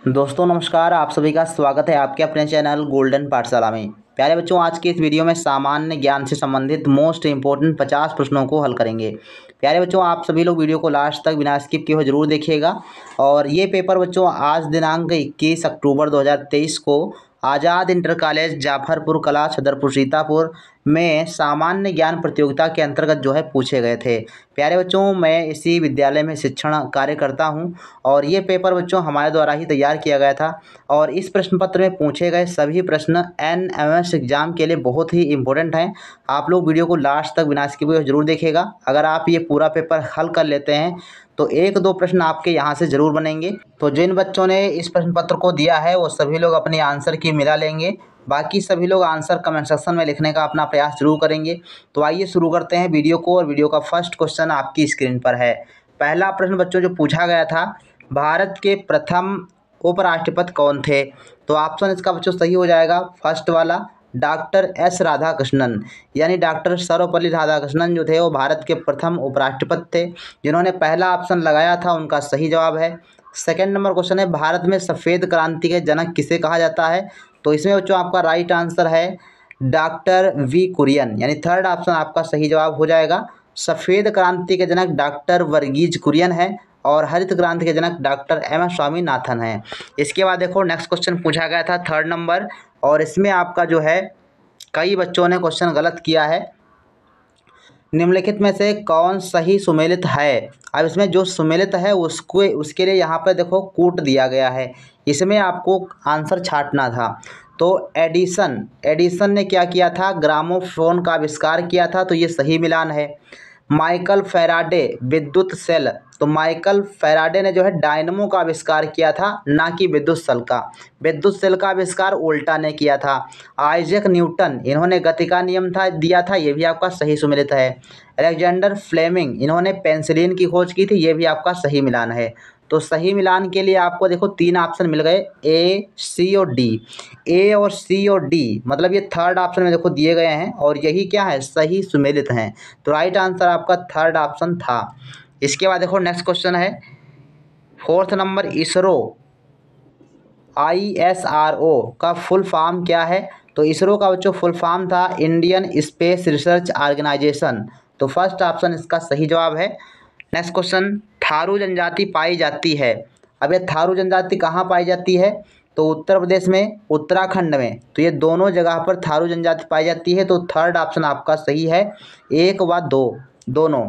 दोस्तों नमस्कार, आप सभी का स्वागत है आपके अपने चैनल गोल्डन पाठशाला में। प्यारे बच्चों, आज के इस वीडियो में सामान्य ज्ञान से संबंधित मोस्ट इंपॉर्टेंट 50 प्रश्नों को हल करेंगे। प्यारे बच्चों, आप सभी लोग वीडियो को लास्ट तक बिना स्किप किए हुए जरूर देखिएगा। और ये पेपर बच्चों आज दिनांक 21 अक्टूबर 2023 को आज़ाद इंटर कॉलेज जाफरपुर कला छतरपुर सीतापुर में सामान्य ज्ञान प्रतियोगिता के अंतर्गत जो है पूछे गए थे। प्यारे बच्चों, मैं इसी विद्यालय में शिक्षण कार्य करता हूं और ये पेपर बच्चों हमारे द्वारा ही तैयार किया गया था। और इस प्रश्न पत्र में पूछे गए सभी प्रश्न एनएमएस एग्जाम के लिए बहुत ही इंपॉर्टेंट हैं। आप लोग वीडियो को लास्ट तक बिना स्किप किए जरूर देखिएगा। अगर आप ये पूरा पेपर हल कर लेते हैं तो एक दो प्रश्न आपके यहाँ से ज़रूर बनेंगे। तो जिन बच्चों ने इस प्रश्न पत्र को दिया है वो सभी लोग अपनी आंसर की मिला लेंगे। बाकी सभी लोग आंसर कमेंट सेक्शन में लिखने का अपना प्रयास जरूर करेंगे। तो आइए शुरू करते हैं वीडियो को। और वीडियो का फर्स्ट क्वेश्चन आपकी स्क्रीन पर है। पहला प्रश्न बच्चों जो पूछा गया था, भारत के प्रथम उपराष्ट्रपति कौन थे? तो ऑप्शन इसका बच्चों सही हो जाएगा फर्स्ट वाला, डॉक्टर एस राधाकृष्णन। यानी डॉक्टर सर्वपल्ली राधाकृष्णन जो थे वो भारत के प्रथम उपराष्ट्रपति थे। जिन्होंने पहला ऑप्शन लगाया था उनका सही जवाब है। सेकंड नंबर क्वेश्चन है, भारत में सफ़ेद क्रांति के जनक किसे कहा जाता है? तो इसमें बच्चों आपका राइट आंसर है डॉक्टर वी कुरियन। यानी थर्ड ऑप्शन आपका सही जवाब हो जाएगा। सफ़ेद क्रांति के जनक डॉक्टर वर्गीज कुरियन है और हरित क्रांति के जनक डॉक्टर एम एस स्वामीनाथन है। इसके बाद देखो नेक्स्ट क्वेश्चन पूछा गया था थर्ड नंबर, और इसमें आपका जो है कई बच्चों ने क्वेश्चन गलत किया है। निम्नलिखित में से कौन सही सुमेलित है? अब इसमें जो सुमेलित है उसके लिए यहाँ पर देखो कूट दिया गया है। इसमें आपको आंसर छांटना था। तो एडिसन ने क्या किया था? ग्रामोफोन का आविष्कार किया था, तो ये सही मिलान है। माइकल फैराडे विद्युत सेल, तो माइकल फैराडे ने जो है डायनमो का आविष्कार किया था, ना कि विद्युत सेल का आविष्कार उल्टा ने किया था। आइजैक न्यूटन इन्होंने गति का नियम दिया था, ये भी आपका सही सुमेलित है। अलेक्जेंडर फ्लेमिंग इन्होंने पेंसिलिन की खोज की थी, ये भी आपका सही मिलान है। तो सही मिलान के लिए आपको देखो तीन ऑप्शन मिल गए, ए सी और डी। ए और सी और डी मतलब ये थर्ड ऑप्शन में देखो दिए गए हैं और यही क्या है? सही सुमेलित हैं। तो राइट आंसर आपका थर्ड ऑप्शन था। इसके बाद देखो नेक्स्ट क्वेश्चन है फोर्थ नंबर, इसरो ISRO का फुल फॉर्म क्या है? तो इसरो का बच्चों फुल फॉर्म था इंडियन स्पेस रिसर्च ऑर्गेनाइजेशन। तो फर्स्ट ऑप्शन इसका सही जवाब है। नेक्स्ट क्वेश्चन, थारू जनजाति पाई जाती है। अब ये थारू जनजाति कहाँ पाई जाती है? तो उत्तर प्रदेश में, उत्तराखंड में। तो ये दोनों जगह पर थारू जनजाति पाई जाती है। तो थर्ड ऑप्शन आपका सही है, एक व दो दोनों।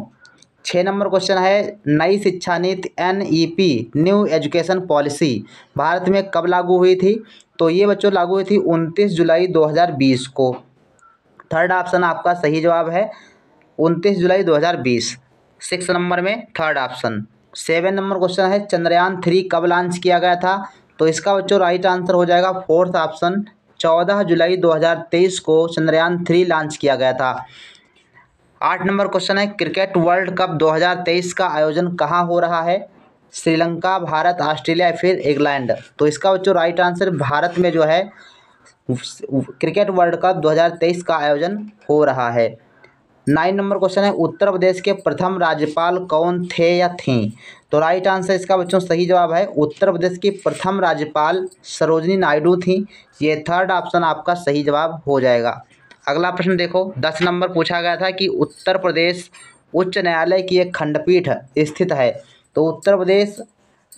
6 नंबर क्वेश्चन है, नई शिक्षा नीति NEP new education policy Bharat में कब लागू हुई थी? तो ये बच्चों लागू हुई थी 29 जुलाई 2020 को। थर्ड ऑप्शन आपका सही जवाब है 29 जुलाई 2020। 6 नंबर में थर्ड ऑप्शन। 7 नंबर क्वेश्चन है, चंद्रयान 3 कब लॉन्च किया गया था? तो इसका बच्चों राइट आंसर हो जाएगा फोर्थ ऑप्शन, 14 जुलाई 2023 को चंद्रयान 3 लॉन्च किया गया था। 8 नंबर क्वेश्चन है, क्रिकेट वर्ल्ड कप 2023 का आयोजन कहाँ हो रहा है? श्रीलंका, भारत, ऑस्ट्रेलिया या फिर इंग्लैंड? तो इसका बच्चों राइट आंसर भारत में जो है क्रिकेट वर्ल्ड कप 2023 का आयोजन हो रहा है। 9 नंबर क्वेश्चन है, उत्तर प्रदेश के प्रथम राज्यपाल कौन थे या थीं? तो राइट आंसर इसका बच्चों सही जवाब है, उत्तर प्रदेश की प्रथम राज्यपाल सरोजिनी नायडू थी। ये थर्ड ऑप्शन आपका सही जवाब हो जाएगा। अगला प्रश्न देखो 10 नंबर पूछा गया था कि उत्तर प्रदेश उच्च न्यायालय की एक खंडपीठ स्थित है। तो उत्तर प्रदेश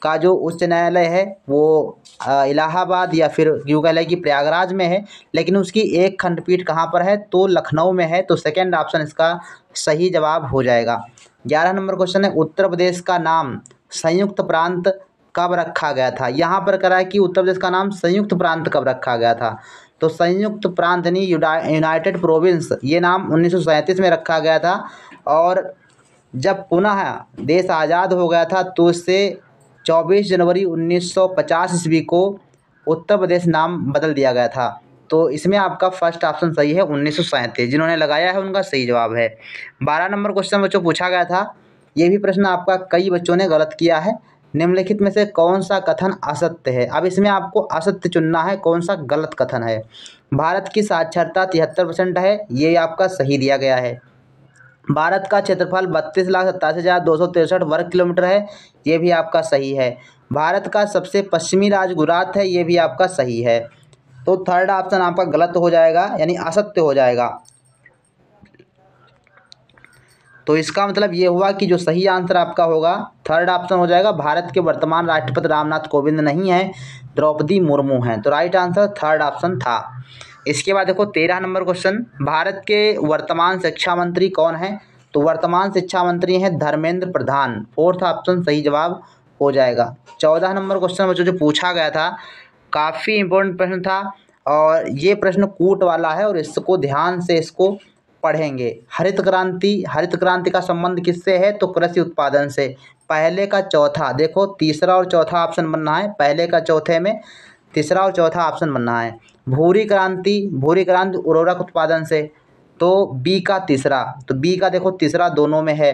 का जो उच्च न्यायालय है वो इलाहाबाद या फिर यूँ कह लें कि प्रयागराज में है, लेकिन उसकी एक खंडपीठ कहाँ पर है? तो लखनऊ में है। तो सेकंड ऑप्शन इसका सही जवाब हो जाएगा। 11 नंबर क्वेश्चन है, उत्तर प्रदेश का नाम संयुक्त प्रांत कब रखा गया था? यहाँ पर करा है कि उत्तर प्रदेश का नाम संयुक्त प्रांत कब रखा गया था? तो संयुक्त प्रांत नहीं, यूनाइटेड प्रोविंस, ये नाम 1937 में रखा गया था। और जब पुनः देश आज़ाद हो गया था तो इससे 24 जनवरी 1950 ईस्वी को उत्तर प्रदेश नाम बदल दिया गया था। तो इसमें आपका फर्स्ट ऑप्शन सही है, 1937 जिन्होंने लगाया है उनका सही जवाब है। 12 नंबर क्वेश्चन बच्चों पूछा गया था, ये भी प्रश्न आपका कई बच्चों ने गलत किया है। निम्नलिखित में से कौन सा कथन असत्य है? अब इसमें आपको असत्य चुनना है, कौन सा गलत कथन है। भारत की साक्षरता 73% है, ये आपका सही दिया गया है। भारत का क्षेत्रफल 32,87,263 वर्ग किलोमीटर है, ये भी आपका सही है। भारत का सबसे पश्चिमी राज्य गुजरात है, ये भी आपका सही है। तो थर्ड ऑप्शन आपका गलत हो जाएगा, यानी असत्य हो जाएगा। तो इसका मतलब ये हुआ कि जो सही आंसर आपका होगा थर्ड ऑप्शन हो जाएगा। भारत के वर्तमान राष्ट्रपति रामनाथ कोविंद नहीं है, द्रौपदी मुर्मू हैं। तो राइट आंसर थर्ड ऑप्शन था। इसके बाद देखो 13 नंबर क्वेश्चन, भारत के वर्तमान शिक्षा मंत्री कौन है? तो वर्तमान शिक्षा मंत्री हैं धर्मेंद्र प्रधान, फोर्थ ऑप्शन सही जवाब हो जाएगा। 14 नंबर क्वेश्चन बच्चों जो पूछा गया था, काफ़ी इंपॉर्टेंट प्रश्न था और ये प्रश्न कूट वाला है और इसको ध्यान से इसको पढ़ेंगे। हरित क्रांति का संबंध किससे है? तो कृषि उत्पादन से। पहले का चौथा, देखो तीसरा और चौथा ऑप्शन बनना है, पहले का चौथे में तीसरा और चौथा ऑप्शन बनना है। भूरी क्रांति उर्वरक उत्पादन से, तो बी का तीसरा, तो बी का देखो तीसरा दोनों में है।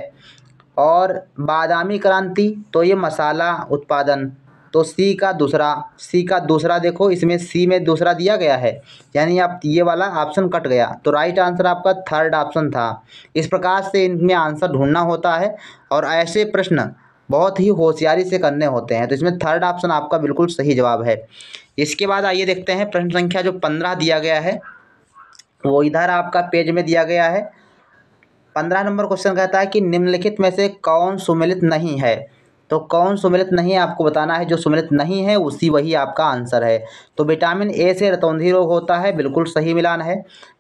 और बादामी क्रांति, तो ये मसाला उत्पादन, तो सी का दूसरा देखो इसमें सी में दूसरा दिया गया है, यानी आप ये वाला ऑप्शन कट गया। तो राइट आंसर आपका थर्ड ऑप्शन था। इस प्रकार से इनमें आंसर ढूंढना होता है और ऐसे प्रश्न बहुत ही होशियारी से करने होते हैं। तो इसमें थर्ड ऑप्शन आपका बिल्कुल सही जवाब है। इसके बाद आइए देखते हैं प्रश्न संख्या जो 15 दिया गया है, वो इधर आपका पेज में दिया गया है। 15 नंबर क्वेश्चन कहता है कि निम्नलिखित में से कौन सुमेलित नहीं है? तो कौन सुमेलित नहीं है आपको बताना है, जो सुमेलित नहीं है वही आपका आंसर है। तो विटामिन ए से रतौंधी रोग होता है, बिल्कुल सही मिलान है।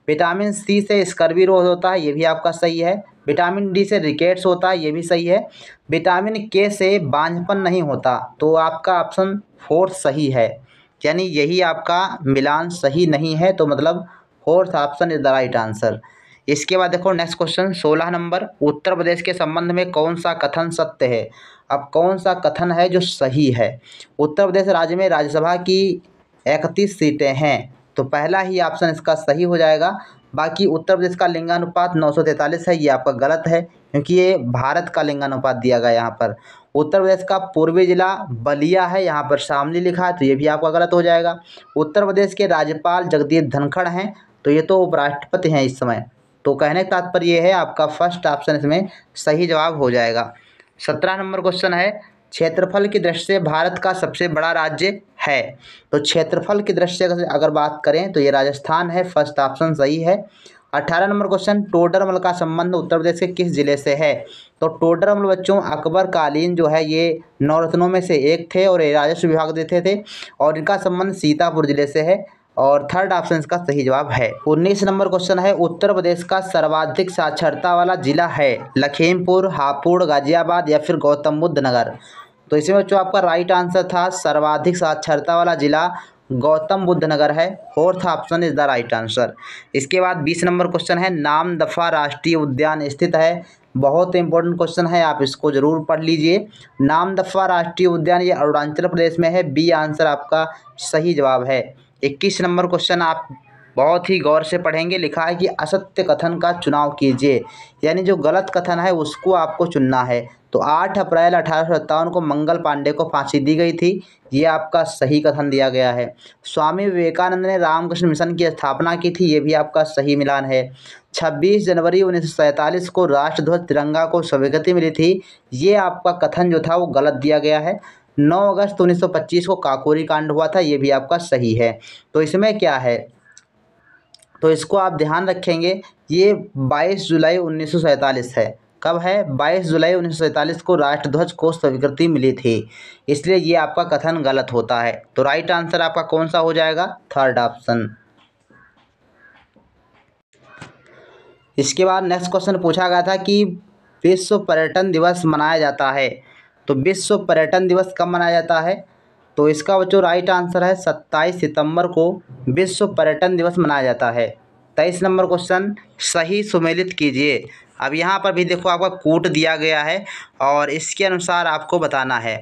विटामिन सी से स्कर्वी रोग होता है, ये भी आपका सही है। विटामिन डी से रिकेट्स होता है, ये भी सही है। विटामिन के से बांझपन नहीं होता, तो आपका ऑप्शन फोर्थ सही है, यानी यही आपका मिलान सही नहीं है। तो मतलब fourth option is the right answer. इसके बाद देखो next question 16 number, Uttar Pradesh के संबंध में कौन सा कथन सत्य है? अब कौन सा कथन है जो सही है? उत्तर प्रदेश राज्य में राज्यसभा की 31 सीटें हैं, तो पहला ही ऑप्शन इसका सही हो जाएगा। बाकी उत्तर प्रदेश का लिंगानुपात 943 है, ये आपका गलत है, क्योंकि ये भारत का लिंगानुपात दिया गया यहाँ पर। उत्तर प्रदेश का पूर्वी जिला बलिया है, यहाँ पर शामली लिखा है, तो ये भी आपका गलत हो जाएगा। उत्तर प्रदेश के राज्यपाल जगदीप धनखड़ हैं, तो ये तो उपराष्ट्रपति हैं इस समय। तो कहने का तात्पर्य ये है आपका फर्स्ट ऑप्शन इसमें सही जवाब हो जाएगा। 17 नंबर क्वेश्चन है, क्षेत्रफल की दृष्टि से भारत का सबसे बड़ा राज्य है? तो क्षेत्रफल की दृष्टि से अगर बात करें तो ये राजस्थान है, फर्स्ट ऑप्शन सही है। 18 नंबर क्वेश्चन, टोडरमल का संबंध उत्तर प्रदेश के किस जिले से है? तो टोडरमल बच्चों अकबर कालीन जो है ये नवरत्नों में से एक थे और ये राजस्व विभाग देते थे और इनका संबंध सीतापुर जिले से है और थर्ड ऑप्शन इसका सही जवाब है। 19 नंबर क्वेश्चन है, उत्तर प्रदेश का सर्वाधिक साक्षरता वाला जिला है? लखीमपुर, हापुड़, गाजियाबाद या फिर गौतम बुद्ध नगर? तो इसमें जो आपका राइट आंसर था सर्वाधिक साक्षरता वाला जिला गौतम बुद्ध नगर है, fourth option is the right answer. इसके बाद 20 नंबर क्वेश्चन है, नामदफा राष्ट्रीय उद्यान स्थित है? बहुत इंपॉर्टेंट क्वेश्चन है, आप इसको जरूर पढ़ लीजिए। नामदफा राष्ट्रीय उद्यान ये अरुणाचल प्रदेश में है, बी आंसर आपका सही जवाब है। 21 नंबर क्वेश्चन आप बहुत ही गौर से पढ़ेंगे, लिखा है कि असत्य कथन का चुनाव कीजिए, यानी जो गलत कथन है उसको आपको चुनना है। तो 8 अप्रैल 1857 को मंगल पांडे को फांसी दी गई थी, ये आपका सही कथन दिया गया है। स्वामी विवेकानंद ने रामकृष्ण मिशन की स्थापना की थी, ये भी आपका सही मिलान है। 26 जनवरी 1947 को राष्ट्रध्वज तिरंगा को स्वीकृति मिली थी, ये आपका कथन जो था वो गलत दिया गया है। 9 अगस्त 1925 को काकोरी कांड हुआ था, ये भी आपका सही है। तो इसमें क्या है, तो इसको आप ध्यान रखेंगे, ये 22 जुलाई 1947 है। कब है? 22 जुलाई 1947 को राष्ट्रध्वज को स्वीकृति मिली थी, इसलिए ये आपका कथन गलत होता है। तो राइट आंसर आपका कौन सा हो जाएगा? Third option. इसके बाद नेक्स्ट क्वेश्चन पूछा गया था कि विश्व पर्यटन दिवस मनाया जाता है, तो विश्व पर्यटन दिवस कब मनाया जाता है? तो इसका जो राइट आंसर है 27 सितंबर को विश्व पर्यटन दिवस मनाया जाता है। 23 नंबर क्वेश्चन, सही सुमेलित कीजिए। अब यहाँ पर भी देखो आपका कूट दिया गया है और इसके अनुसार आपको बताना है।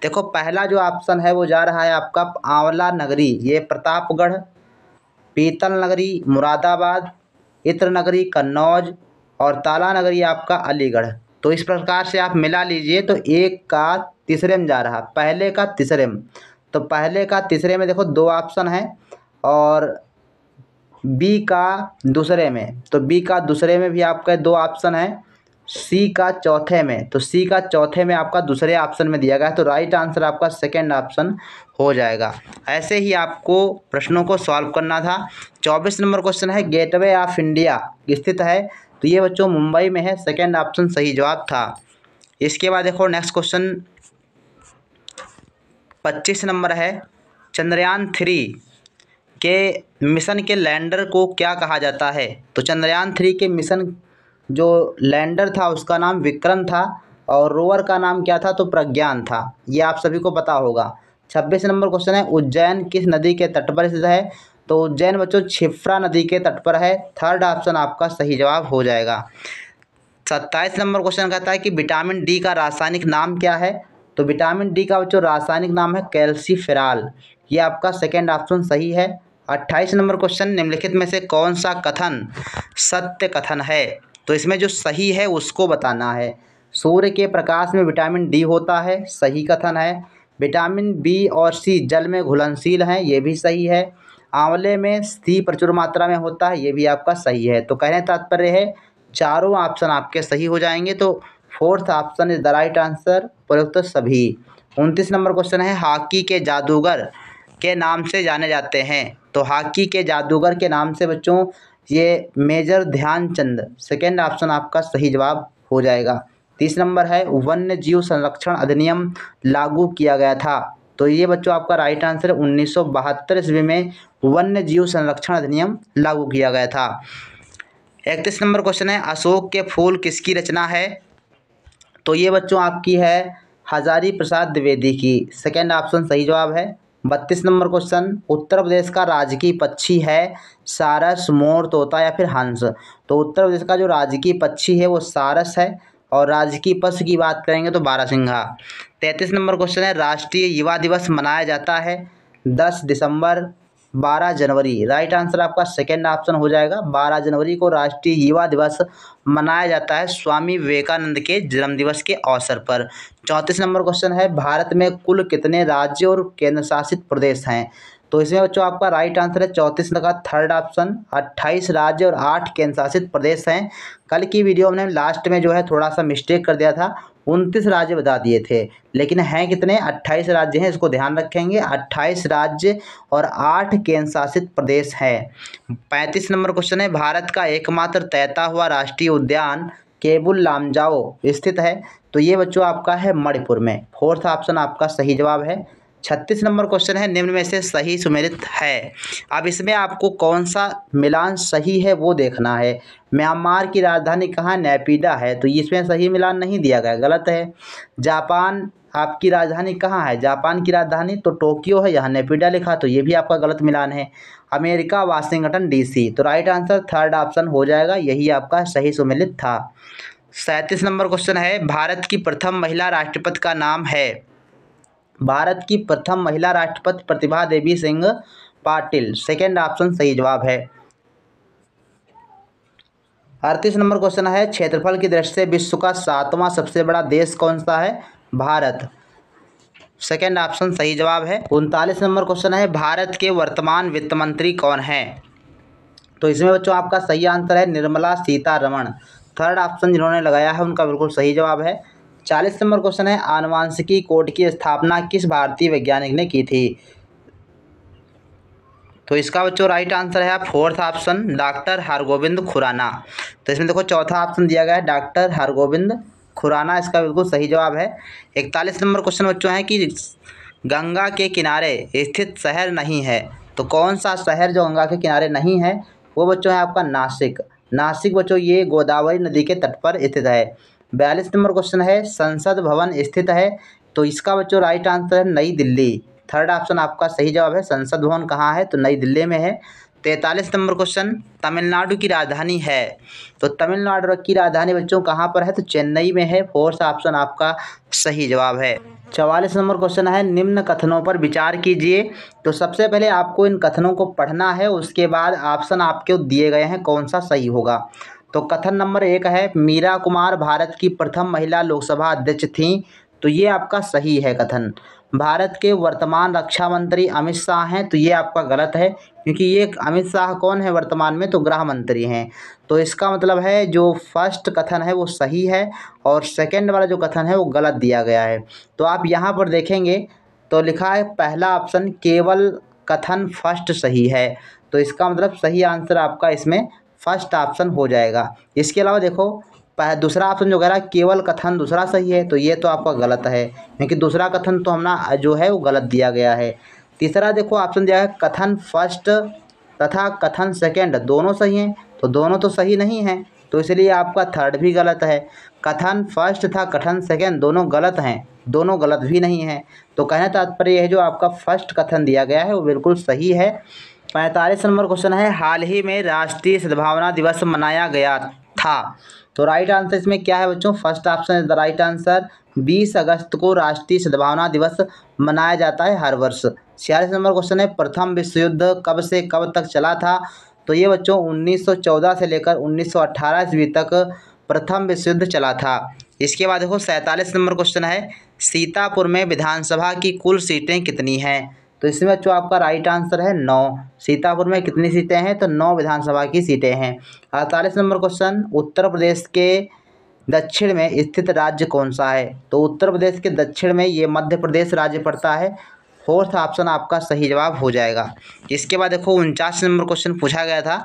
देखो पहला जो ऑप्शन है वो जा रहा है आपका आंवला नगरी, ये प्रतापगढ़, पीतल नगरी मुरादाबाद, इत्र नगरी कन्नौज और ताला नगरी आपका अलीगढ़। तो इस प्रकार से आप मिला लीजिए, तो एक का तीसरे में जा रहा, पहले का तीसरे में। तो पहले का तीसरे में देखो दो ऑप्शन है और बी का दूसरे में, तो बी का दूसरे में भी आपका 2 ऑप्शन है, सी का चौथे में, तो सी का चौथे में आपका दूसरे ऑप्शन में दिया गया है, तो राइट आंसर आपका सेकंड ऑप्शन हो जाएगा। ऐसे ही आपको प्रश्नों को सॉल्व करना था। 24 नंबर क्वेश्चन है, गेटवे ऑफ इंडिया स्थित है, तो ये बच्चों मुंबई में है, सेकंड ऑप्शन सही जवाब था। इसके बाद देखो नेक्स्ट क्वेश्चन 25 नंबर है, चंद्रयान 3 के मिशन के लैंडर को क्या कहा जाता है? तो चंद्रयान 3 के मिशन जो लैंडर था उसका नाम विक्रम था और रोवर का नाम क्या था? तो प्रज्ञान था। ये आप सभी को पता होगा। 26 नंबर क्वेश्चन है, उज्जैन किस नदी के तट पर स्थित है? तो उज्जैन बच्चों क्षिप्रा नदी के तट पर है, थर्ड ऑप्शन आपका सही जवाब हो जाएगा। 27 नंबर क्वेश्चन कहता है कि विटामिन डी का रासायनिक नाम क्या है? तो विटामिन डी का बच्चों रासायनिक नाम है कैल्सीफेरॉल, ये आपका सेकेंड ऑप्शन सही है। 28 नंबर क्वेश्चन, निम्नलिखित में से कौन सा कथन सत्य कथन है? तो इसमें जो सही है उसको बताना है। सूर्य के प्रकाश में विटामिन डी होता है, सही कथन है। विटामिन बी और सी जल में घुलनशील हैं, ये भी सही है। आंवले में सी प्रचुर मात्रा में होता है, ये भी आपका सही है। तो कहने तात्पर्य है चारों ऑप्शन आपके सही हो जाएंगे, तो fourth option is the right answer, प्रयुक्त सभी। 29 नंबर क्वेश्चन है, हॉकी के जादूगर के नाम से जाने जाते हैं? तो हॉकी के जादूगर के नाम से बच्चों ये मेजर ध्यानचंद, सेकेंड ऑप्शन आपका सही जवाब हो जाएगा। 30 नंबर है, वन्य जीव संरक्षण अधिनियम लागू किया गया था? तो ये बच्चों आपका राइट आंसर है, 1972 ईस्वी में वन्य जीव संरक्षण अधिनियम लागू किया गया था। 31 नंबर क्वेश्चन है, अशोक के फूल किसकी रचना है? तो ये बच्चों आपकी है हजारी प्रसाद द्विवेदी की, सेकेंड ऑप्शन सही जवाब है। 32 नंबर क्वेश्चन, उत्तर प्रदेश का राजकीय पक्षी है सारस, मोर, तोता या फिर हंस? तो उत्तर प्रदेश का जो राजकीय पक्षी है वो सारस है और राजकीय पशु की बात करेंगे तो बारहसिंघा। 33 नंबर क्वेश्चन है, राष्ट्रीय युवा दिवस मनाया जाता है 10 दिसंबर, 12 जनवरी? राइट आंसर आपका सेकेंड ऑप्शन हो जाएगा, 12 जनवरी को राष्ट्रीय युवा दिवस मनाया जाता है स्वामी विवेकानंद के जन्मदिवस के अवसर पर। 34 नंबर क्वेश्चन है, भारत में कुल कितने राज्य और केंद्र शासित प्रदेश हैं? तो इसमें बच्चों आपका राइट आंसर है 34 का थर्ड ऑप्शन, 28 राज्य और 8 केंद्र शासित प्रदेश हैं। कल की वीडियो में लास्ट में जो है थोड़ा सा मिस्टेक कर दिया था, 29 राज्य बता दिए थे, लेकिन हैं कितने? 28 राज्य हैं, इसको ध्यान रखेंगे। 28 राज्य और 8 केंद्र शासित प्रदेश हैं। 35 नंबर क्वेश्चन है, भारत का एकमात्र तैरता हुआ राष्ट्रीय उद्यान केबुल लामजाओ स्थित है? तो ये बच्चों आपका है मणिपुर में, फोर्थ ऑप्शन आपका सही जवाब है। 36 नंबर क्वेश्चन है, निम्न में से सही सुमेलित है? अब इसमें आपको कौन सा मिलान सही है वो देखना है। म्यांमार की राजधानी कहाँ? नेपिडा है, तो इसमें सही मिलान नहीं दिया गया, गलत है। जापान आपकी राजधानी कहाँ है? जापान की राजधानी तो टोक्यो है, यहाँ नेपिडा लिखा, तो ये भी आपका गलत मिलान है। अमेरिका वाशिंगटन डीसी, तो राइट आंसर थर्ड ऑप्शन हो जाएगा, यही आपका सही सुमेलित था। 37 नंबर क्वेश्चन है, भारत की प्रथम महिला राष्ट्रपति का नाम है? भारत की प्रथम महिला राष्ट्रपति प्रतिभा देवी सिंह पाटिल, सेकेंड ऑप्शन सही जवाब है। 38 नंबर क्वेश्चन है, क्षेत्रफल की दृष्टि से विश्व का 7वां सबसे बड़ा देश कौन सा है? भारत, सेकेंड ऑप्शन सही जवाब है। 39 नंबर क्वेश्चन है, भारत के वर्तमान वित्त मंत्री कौन है? तो इसमें बच्चों आपका सही आंसर है निर्मला सीतारमण, थर्ड ऑप्शन जिन्होंने लगाया है उनका बिल्कुल सही जवाब है। 40 नंबर क्वेश्चन है, आनुवांशिकी कोड की स्थापना किस भारतीय वैज्ञानिक ने की थी? तो इसका बच्चों राइट आंसर है fourth option, doctor Hargobind Khorana. तो इसमें देखो चौथा ऑप्शन दिया गया है डॉक्टर हरगोविंद खुराना, इसका बिल्कुल सही जवाब है। 41 नंबर क्वेश्चन बच्चों है कि गंगा के किनारे स्थित शहर नहीं है? तो कौन सा शहर जो गंगा के किनारे नहीं है वो बच्चों है आपका नासिक। नासिक बच्चों ये गोदावरी नदी के तट पर स्थित है। 42 नंबर क्वेश्चन है, संसद भवन स्थित है? तो इसका बच्चों राइट आंसर है नई दिल्ली, थर्ड ऑप्शन आपका सही जवाब है। संसद भवन कहाँ है? तो नई दिल्ली में है। 43 नंबर क्वेश्चन, तमिलनाडु की राजधानी है? तो तमिलनाडु की राजधानी बच्चों कहाँ पर है? तो चेन्नई में है, फोर्थ ऑप्शन आपका सही जवाब है। 44 नंबर क्वेश्चन है, निम्न कथनों पर विचार कीजिए। तो सबसे पहले आपको इन कथनों को पढ़ना है, उसके बाद ऑप्शन आपके दिए गए हैं कौन सा सही होगा। तो कथन नंबर 1 है, मीरा कुमार भारत की प्रथम महिला लोकसभा अध्यक्ष थीं? तो ये आपका सही है कथन। भारत के वर्तमान रक्षा मंत्री अमित शाह हैं, तो ये आपका गलत है, क्योंकि ये अमित शाह कौन है वर्तमान में, तो गृह मंत्री हैं। तो इसका मतलब है जो फर्स्ट कथन है वो सही है और सेकंड वाला जो कथन है वो गलत दिया गया है। तो आप यहाँ पर देखेंगे तो लिखा है पहला ऑप्शन केवल कथन फर्स्ट सही है, तो इसका मतलब सही आंसर आपका इसमें फर्स्ट ऑप्शन हो जाएगा। इसके अलावा देखो दूसरा ऑप्शन जो कह रहा है केवल कथन दूसरा सही है, तो ये तो आपका गलत है, क्योंकि दूसरा कथन तो हमना जो है वो गलत दिया गया है। तीसरा देखो ऑप्शन दिया है कथन फर्स्ट तथा कथन सेकंड दोनों सही हैं, तो दोनों तो सही नहीं हैं, तो इसलिए आपका थर्ड भी गलत है। कथन फर्स्ट तथा कथन सेकंड दोनों गलत हैं, दोनों गलत भी नहीं हैं। तो कहने तात्पर्य है जो आपका फर्स्ट कथन दिया गया है वो बिल्कुल सही है। 45 नंबर क्वेश्चन है, हाल ही में राष्ट्रीय सद्भावना दिवस मनाया गया था, तो राइट आंसर इसमें क्या है बच्चों, first option is the right answer. 20 अगस्त को राष्ट्रीय सद्भावना दिवस मनाया जाता है हर वर्ष। 46 नंबर क्वेश्चन है, प्रथम विश्व युद्ध कब से कब तक चला था, तो ये बच्चों 1914 से लेकर 1918 ईस्वी तक प्रथम विश्व युद्ध चला था। इसके बाद देखो 47 नंबर क्वेश्चन है, सीतापुर में विधानसभा की कुल सीटें कितनी हैं, तो इसमें बच्चों आपका राइट आंसर है 9। सीतापुर में कितनी सीटें हैं, तो 9 विधानसभा की सीटें हैं। 48 नंबर क्वेश्चन, उत्तर प्रदेश के दक्षिण में स्थित राज्य कौन सा है, तो उत्तर प्रदेश के दक्षिण में ये मध्य प्रदेश राज्य पड़ता है। फोर्थ ऑप्शन आपका सही जवाब हो जाएगा। इसके बाद देखो 49 नंबर क्वेश्चन पूछा गया था,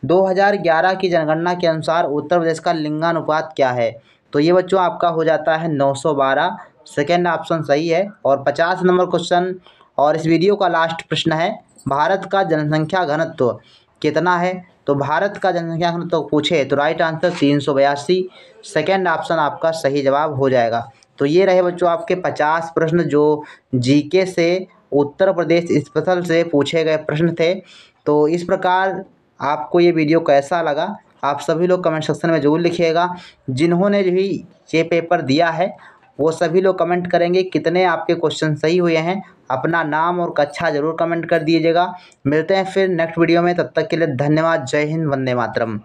2011 की जनगणना के अनुसार उत्तर प्रदेश का लिंगानुपात क्या है, तो ये बच्चों आपका हो जाता है 912, सेकेंड ऑप्शन सही है। और 50 नंबर क्वेश्चन और इस वीडियो का लास्ट प्रश्न है, भारत का जनसंख्या घनत्व कितना है, तो भारत का जनसंख्या घनत्व पूछे तो राइट आंसर 382, सेकेंड ऑप्शन आपका सही जवाब हो जाएगा। तो ये रहे बच्चों आपके 50 प्रश्न जो जीके से उत्तर प्रदेश स्पेशल से पूछे गए प्रश्न थे। तो इस प्रकार आपको ये वीडियो कैसा लगा आप सभी लोग कमेंट सेक्शन में ज़रूर लिखिएगा। जिन्होंने भी ये पेपर दिया है वो सभी लोग कमेंट करेंगे कितने आपके क्वेश्चन सही हुए हैं, अपना नाम और कक्षा ज़रूर कमेंट कर दीजिएगा। मिलते हैं फिर नेक्स्ट वीडियो में, तब तक के लिए धन्यवाद। जय हिंद, वंदे मातरम।